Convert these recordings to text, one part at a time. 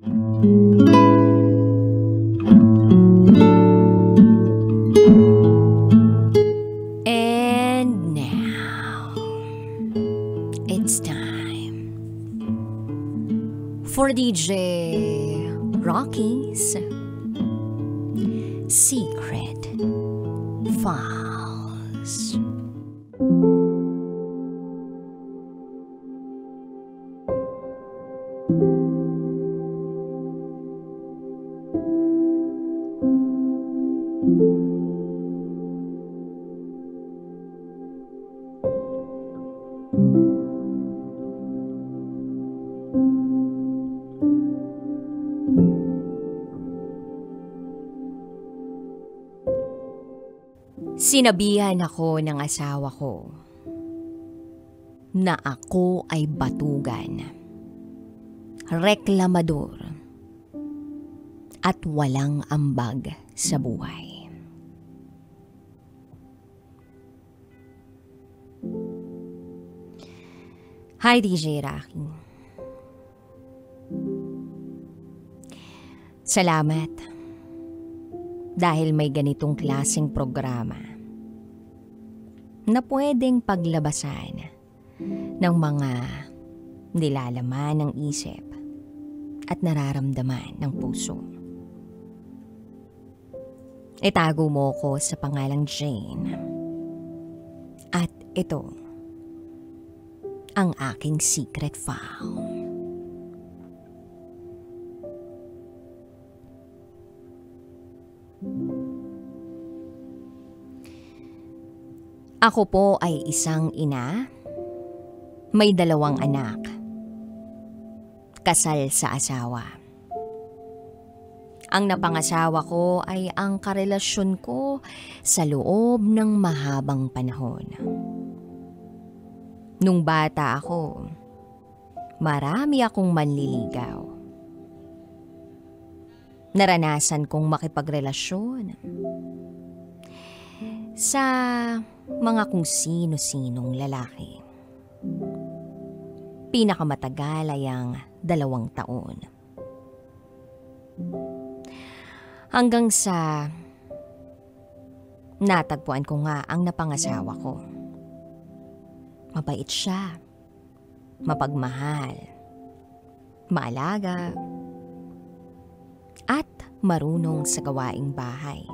And now, it's time for DJ Rocky's Secret Files. Sinabihan ako ng asawa ko na ako ay batugan, reklamador, at walang ambag sa buhay. Hi DJ Rocky. Salamat dahil may ganitong klaseng programa na pwedeng paglabasan ng mga nilalaman ng isip at nararamdaman ng puso. Itago mo ko sa pangalang Jane. At ito ang aking secret file. Ako po ay isang ina, may 2 anak, kasal sa asawa. Ang napangasawa ko ay ang karelasyon ko sa loob ng mahabang panahon. Nung bata ako, marami akong manliligaw. Naranasan kong makipagrelasyon sa mga kung sino-sinong lalaki. Pinakamatagal ay ang 2 taon. Hanggang sa natagpuan ko nga ang napangasawa ko. Mabait siya, mapagmahal, maalaga, at marunong sa gawaing bahay.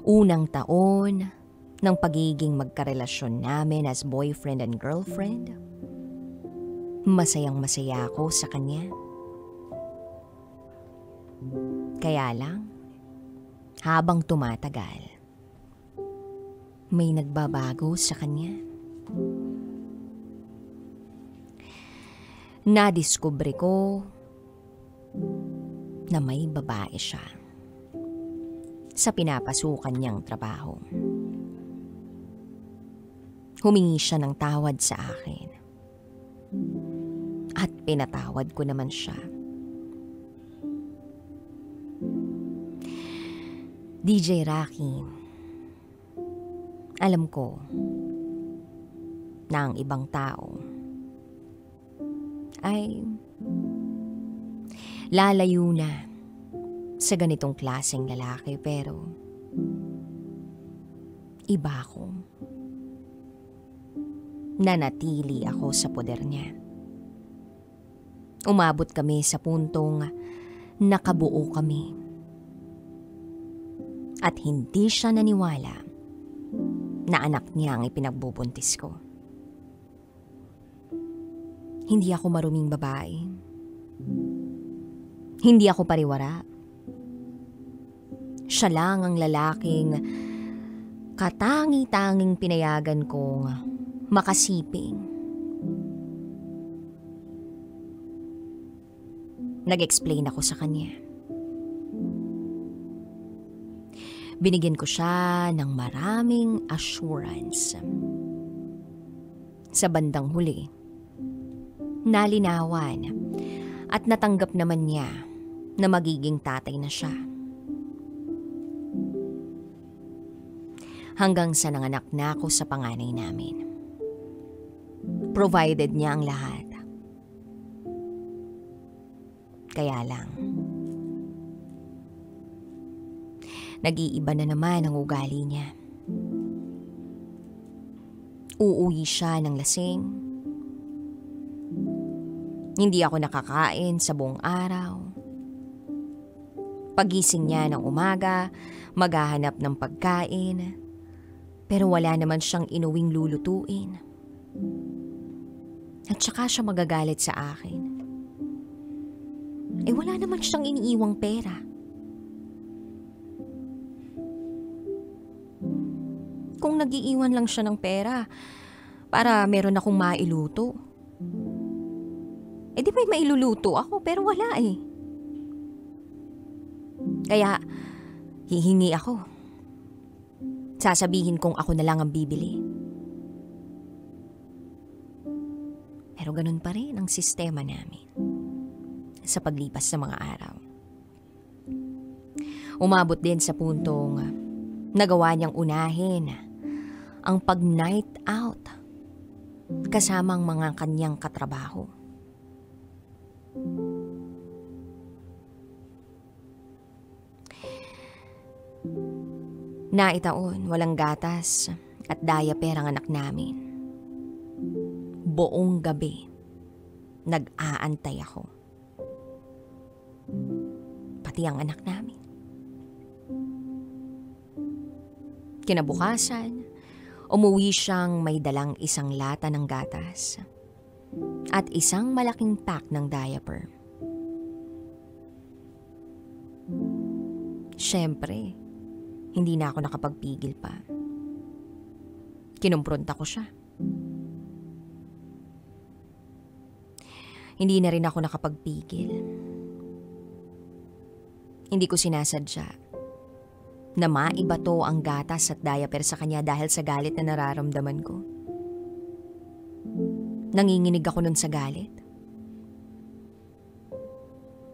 Unang taon ng pagiging magkarelasyon namin as boyfriend and girlfriend, masayang masaya ako sa kanya. Kaya lang, habang tumatagal, may nagbabago sa kanya. Nadiskubre ko na may babae siya sa pinapasukan niyang trabaho. Humingi siya ng tawad sa akin at pinatawad ko naman siya. DJ Rocky, alam ko na ang ibang tao ay lalayo na sa ganitong klaseng lalaki, pero iba ako. Nanatili ako sa poder niya. Umabot kami sa puntong nakabuo kami. At hindi siya naniwala na anak niya ang ipinagbubuntis ko. Hindi ako maruming babae. Hindi ako pariwara. Siya lang ang lalaking katangi-tanging pinayagan kong makasiping. Nag-explain ako sa kanya. Binigyan ko siya ng maraming assurance. Sa bandang huli, nalinawan at natanggap naman niya na magiging tatay na siya. Hanggang sa nanganak na ako sa panganay namin. Provided niya ang lahat. Kaya lang, nag-iiba na naman ang ugali niya. Uuwi siya ng lasing. Hindi ako nakakain sa buong araw. Pagising niya ng umaga, maghahanap ng pagkain. Pero wala naman siyang inuwing lulutuin. At saka siya magagalit sa akin. Wala naman siyang iniiwang pera. Kung nag-iiwan lang siya ng pera para meron akong mailuto. Di ba may mailuluto ako pero wala eh. Kaya hihingi ako. Sasabihin kong ako na lang ang bibili. Pero ganun pa rin ang sistema namin sa paglipas ng mga araw. Umabot din sa puntong nagawa niyang unahin ang pag-night out kasama ang mga kanyang katrabaho. Naitaon, walang gatas at diaper ang anak namin. Buong gabi, nag-aantay ako. Pati ang anak namin. Kinabukasan, umuwi siyang may dalang isang lata ng gatas at isang malaking pack ng diaper. Siyempre, hindi na ako nakapagpigil pa. Kinumpronta ko siya. Hindi na rin ako nakapagpigil. Hindi ko sinasadya na maibato ang gatas at diaper sa kanya dahil sa galit na nararamdaman ko. Nanginginig ako nun sa galit.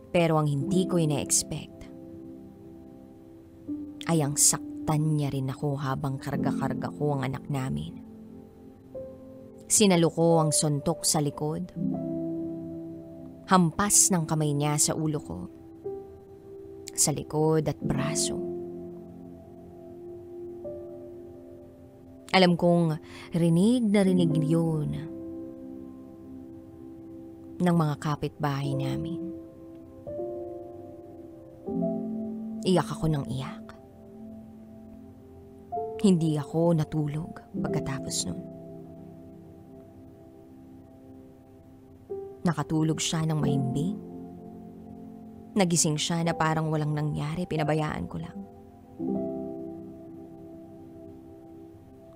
Pero ang hindi ko ina-expect ay ang saktan niya rin ako habang karga-karga ko ang anak namin. Sinalo ko ang suntok sa likod. Hampas ng kamay niya sa ulo ko, sa likod at braso. Alam kong rinig na rinig yun ng mga kapitbahay namin. Iyak ako ng iyak. Hindi ako natulog pagkatapos nun. Nakatulog siya ng mahimbing. Nagising siya na parang walang nangyari, pinabayaan ko lang.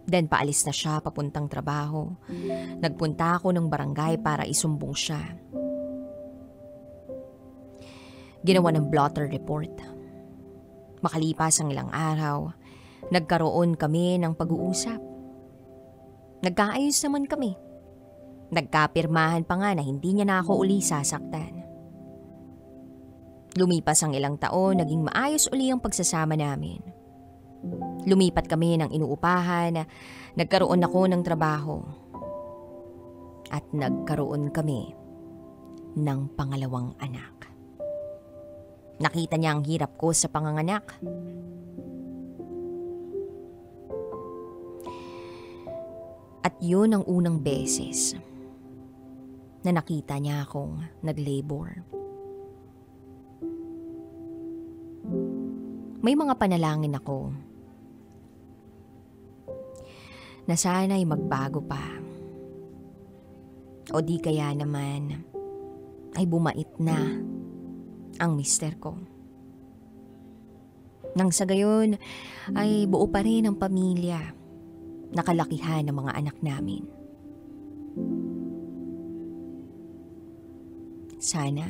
Then paalis na siya papuntang trabaho. Nagpunta ako ng barangay para isumbong siya. Ginawa ng blotter report. Makalipas ang ilang araw, nagkaroon kami ng pag-uusap. Nagkaayos naman kami. Nagkapirmahan pa nga na hindi niya na ako uli sasaktan. Lumipas ang ilang taon, naging maayos uli ang pagsasama namin. Lumipat kami ng inuupahan, nagkaroon ako ng trabaho. At nagkaroon kami ng pangalawang anak. Nakita niya ang hirap ko sa panganganak. At yun ang unang beses na nakita niya akong nag-labor. May mga panalangin ako na sana'y magbago pa. O di kaya naman ay bumait na ang mister ko. Nang sa gayon ay buo pa rin ang pamilya, nakalakihan ng mga anak namin. Sana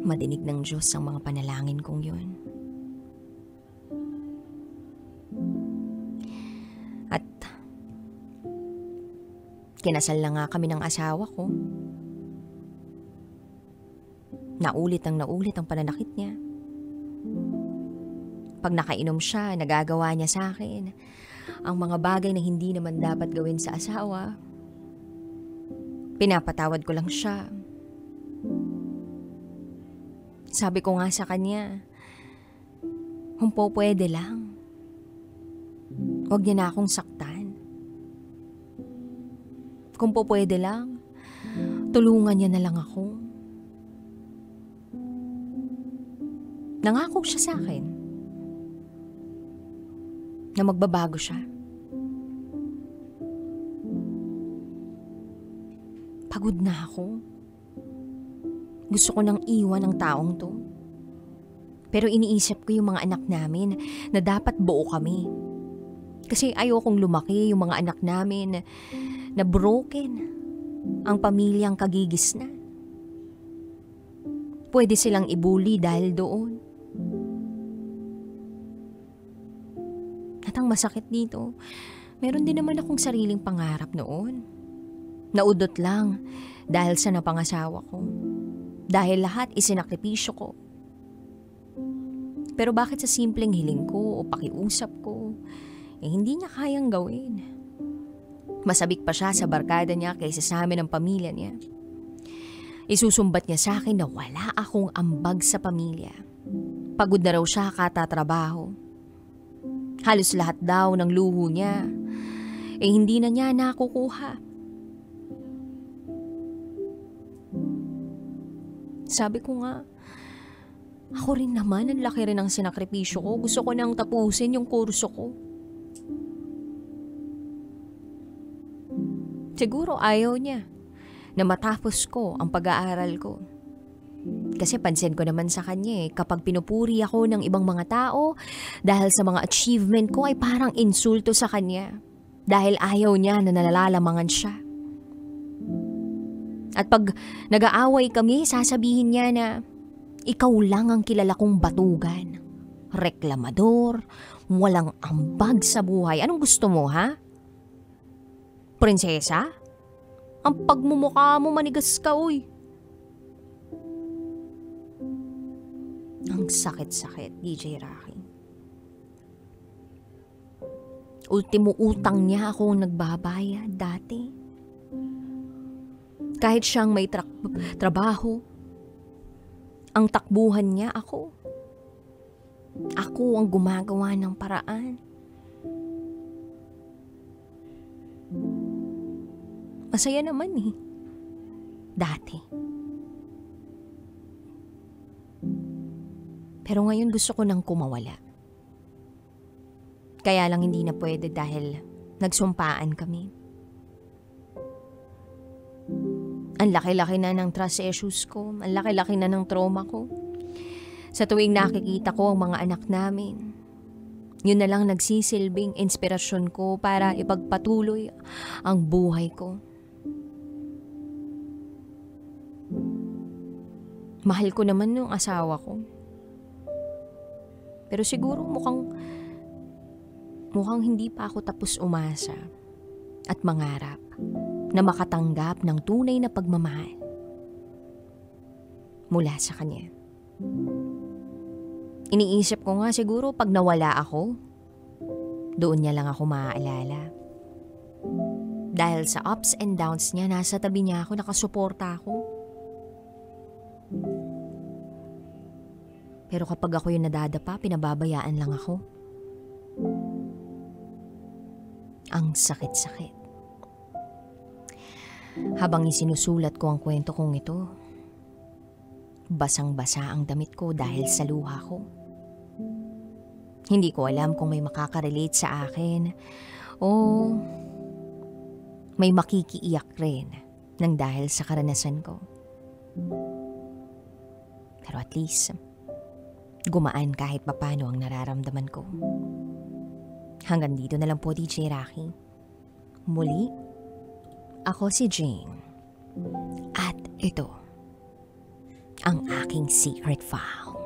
madinig ng Diyos ang mga panalangin kong yun. At kinasal na nga kami ng asawa ko. Naulit ang pananakit niya. Pag nakainom siya, nagagawa niya sa akin ang mga bagay na hindi naman dapat gawin sa asawa. Pinapatawad ko lang siya. Sabi ko nga sa kanya, kung po pwede lang, huwag niya na akong saktan. Kung po pwede lang, tulungan niya na lang ako. Nangako siya sa akin na magbabago siya. Pagod na ako. Gusto ko nang iwan ang taong to. Pero iniisip ko yung mga anak namin na dapat buo kami. Kasi ayokong lumaki yung mga anak namin na broken ang pamilyang kagigis na. Pwede silang ibuli dahil doon. At ang masakit dito, meron din naman akong sariling pangarap noon. Naudot lang dahil sa napangasawa ko. Dahil lahat isinakripisyo ko. Pero bakit sa simpleng hiling ko o pakiusap ko, hindi niya kayang gawin? Masabik pa siya sa barkada niya kaysa sa amin ang pamilya niya. Isusumbat niya sa akin na wala akong ambag sa pamilya. Pagod na raw siya katatrabaho. Halos lahat daw ng luho niya, hindi na niya nakukuha. Sabi ko nga, ako rin naman, ang laki rin ang sinakripisyo ko. Gusto ko nang tapusin yung kurso ko. Siguro ayaw niya na matapos ko ang pag-aaral ko. Kasi pansin ko naman sa kanya kapag pinupuri ako ng ibang mga tao dahil sa mga achievement ko ay parang insulto sa kanya. Dahil ayaw niya na nalalamangan siya. At pag nag-aaway kami, sasabihin niya na ikaw lang ang kilala kong batugan. Reklamador, walang ambag sa buhay. Anong gusto mo, ha? Prinsesa? Ang pagmumukha mo manigas ka, uy. Ang sakit-sakit, DJ Rocky. Ultimo utang niya ako nagbabayad dati. Kahit siyang may trabaho, ang takbuhan niya ako. Ako ang gumagawa ng paraan. Masaya naman dati. Pero ngayon gusto ko nang kumawala. Kaya lang hindi na pwede dahil nagsumpaan kami. Ang laki-laki na ng trust issues ko. Ang laki-laki na ng trauma ko. Sa tuwing nakikita ko ang mga anak namin, yun na lang nagsisilbing inspirasyon ko para ipagpatuloy ang buhay ko. Mahal ko naman yung asawa ko. Pero siguro mukhang hindi pa ako tapos umasa at mangarap na makatanggap ng tunay na pagmamahal mula sa kanya. Iniisip ko nga siguro pag nawala ako, doon niya lang ako maaalala. Dahil sa ups and downs niya, nasa tabi niya ako, nakasuporta ako. Pero kapag ako yung nadadapa, pinababayaan lang ako. Ang sakit-sakit. Habang isinusulat ko ang kwento kong ito, basang-basa ang damit ko dahil sa luha ko. Hindi ko alam kung may makaka-relate sa akin o may makikiiyak rin nang dahil sa karanasan ko. Pero at least, gumaan kahit papano ang nararamdaman ko. Hanggang dito na lang po, DJ Rocky. Muli, ako si Jane. At ito, ang aking secret file.